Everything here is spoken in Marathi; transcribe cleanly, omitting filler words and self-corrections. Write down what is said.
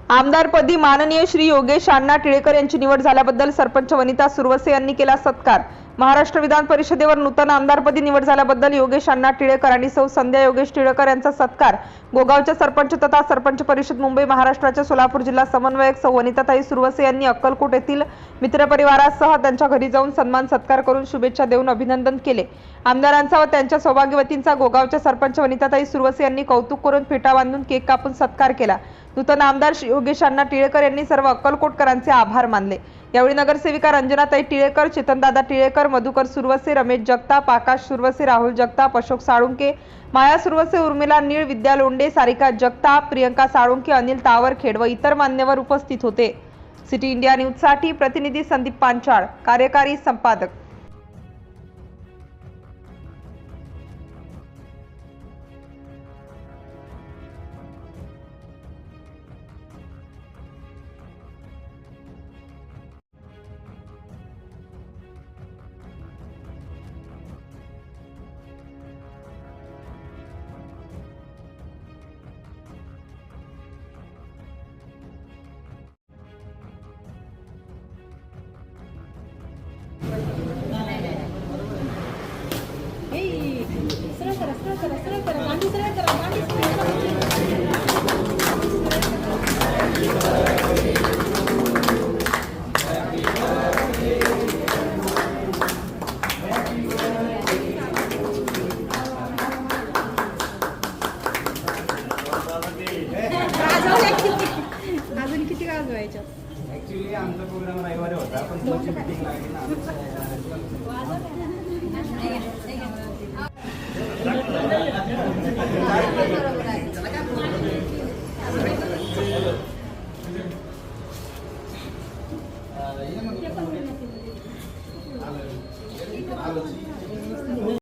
आमदारपदी माननीय श्री योगेश अण्णा टिळेकर यांची निवड झाल्याबद्दल सरपंच वनिता सुरवसे यांनी केला सत्कार। महाराष्ट्र विधान परिषदेवर नूतन आमदारपदी निवड झाल्याबद्दल योगेश अण्णा टिळेकर आणि सौ संध्या योगेश टिळेकर यांचा सत्कार। गोगावच्या सरपंच तथा सरपंच परिषद मुंबई महाराष्ट्राच्या सोलापूर जिल्हा समन्वयक सौ वनिताताई सुरवसे यांनी अक्कलकोट येथील मित्रपरिवारासह त्यांच्या घरी जाऊन सन्मान सत्कार करून शुभेच्छा देऊन अभिनंदन केले। आमदारांचा व त्यांच्या सौभाग्यवतींचा गोगावच्या सरपंच वनिताताई सुरवसे यांनी कौतुक करून फेटा बांधून केक कापून सत्कार केला। नूतन आमदार श्री योगेश अण्णा टिळेकर यांनी सर्व अक्कलकोटकरांचे आभार मानले। यावेळी नगरसेविका रंजनाताई टिळेकर, चेतनदादा टिळेकर, मधुकर सुरवसे, रमेश जगताप, आकाश सुरवसे, राहुल जगताप, अशोक साळुंके, माया सुरवसे, उर्मिला नीळ, विद्या लोंढे, सारिका जगताप, प्रियंका साळुंके, अनिल तावरखेड व इतर मान्यवर उपस्थित होते। सिटी इंडिया न्यूज साठी प्रतिनिधी संदीप पांचाळ, कार्यकारी संपादक। अजून किती वाजवायच्या? ऍक्च्युली आमचा प्रोग्राम रविवारी होता पण तुमची मीटिंग लागली ना। आलो